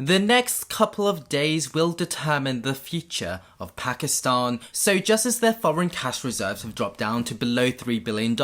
The next couple of days will determine the future of Pakistan. So just as their foreign cash reserves have dropped down to below $3 billion,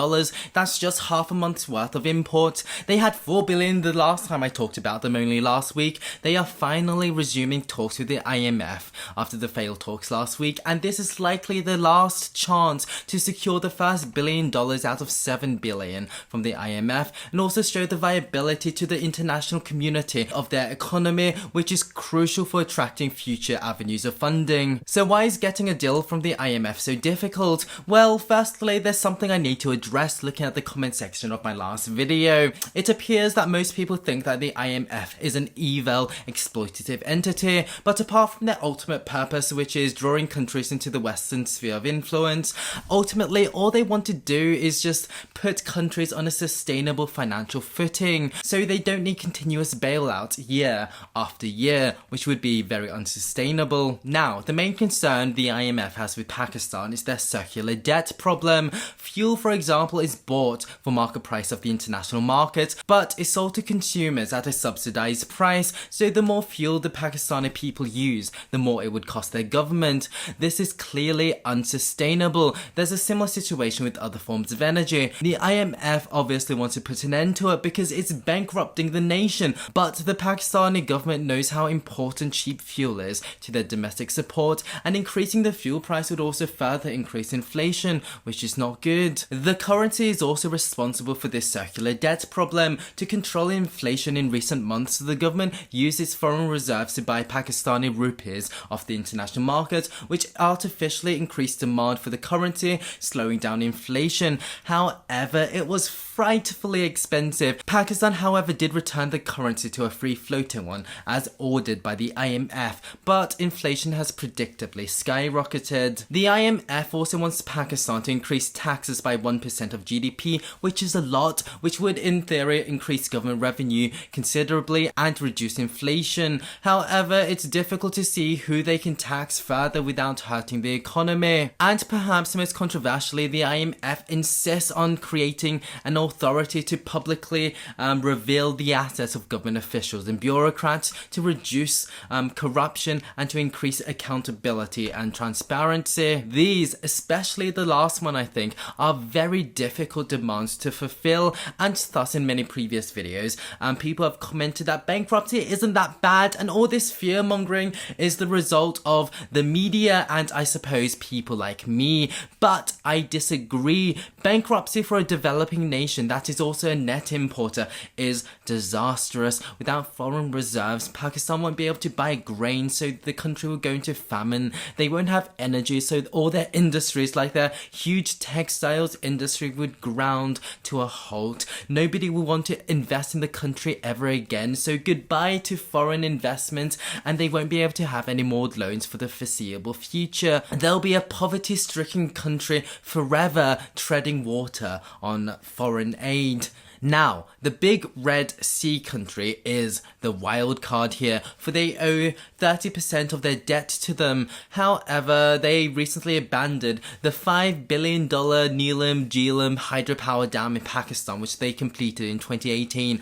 that's just half a month's worth of imports. They had $4 billion the last time I talked about them, only last week. They are finally resuming talks with the IMF after the failed talks last week, and this is likely the last chance to secure the first $1 billion out of $7 billion from the IMF, and also show the viability to the international community of their economy, which is crucial for attracting future avenues of funding. So why is getting a deal from the IMF so difficult? Well, firstly, there's something I need to address looking at the comment section of my last video. It appears that most people think that the IMF is an evil, exploitative entity, but apart from their ultimate purpose, which is drawing countries into the Western sphere of influence, ultimately all they want to do is just put countries on a sustainable financial footing, so they don't need continuous bailout year after year, which would be very unsustainable. Now, the main concern the IMF has with Pakistan is their circular debt problem. Fuel, for example, is bought for market price of the international market, but is sold to consumers at a subsidized price, so the more fuel the Pakistani people use, the more it would cost their government. This is clearly unsustainable. There's a similar situation with other forms of energy. The IMF obviously wants to put an end to it because it's bankrupting the nation, but the Pakistani government knows how important cheap fuel is to their domestic support, and increasing the fuel price would also further increase inflation, which is not good. The currency is also responsible for this circular debt problem. To control inflation in recent months, the government used its foreign reserves to buy Pakistani rupees off the international market, which artificially increased demand for the currency, slowing down inflation. However, it was frightfully expensive. Pakistan, however, did return the currency to a free floating one as ordered by the IMF, but inflation has predictably skyrocketed. The IMF also wants Pakistan to increase taxes by 1% of GDP, which is a lot, which would in theory increase government revenue considerably and reduce inflation. However, it's difficult to see who they can tax further without hurting the economy. And perhaps most controversially, the IMF insists on creating an authority to publicly reveal the assets of government officials and bureaucrats to reduce corruption and to increase accountability and transparency. These, especially the last one I think, are very difficult demands to fulfill, and thus in many previous videos people have commented that bankruptcy isn't that bad and all this fear mongering is the result of the media and I suppose people like me, but I disagree. Bankruptcy for a developing nation that is also a net importer is disastrous. Without foreign reserves, Pakistan won't be able to buy grain, so the country will go into famine. They won't have energy, so all their industries, like their huge textiles industry, would ground to a halt. Nobody will want to invest in the country ever again, so goodbye to foreign investment, and they won't be able to have any more loans for the foreseeable future. They'll be a poverty-stricken country forever, treading water on foreign aid. Now, the big Red Sea country is the wild card here, for they owe 30% of their debt to them. However, they recently abandoned the $5 billion Neelam Jhelum hydropower dam in Pakistan, which they completed in 2018.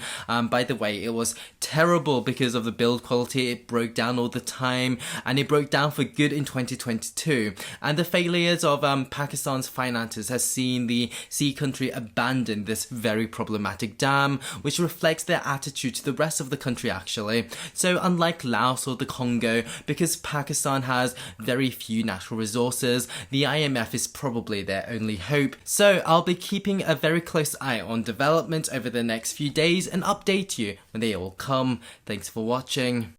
By the way, it was terrible because of the build quality. It broke down all the time, and it broke down for good in 2022. And the failures of Pakistan's finances has seen the sea country abandon this very problematic dam, which reflects their attitude to the rest of the country actually. So unlike Laos or the Congo, because Pakistan has very few natural resources, the IMF is probably their only hope. So I'll be keeping a very close eye on development over the next few days and update you when they all come. Thanks for watching.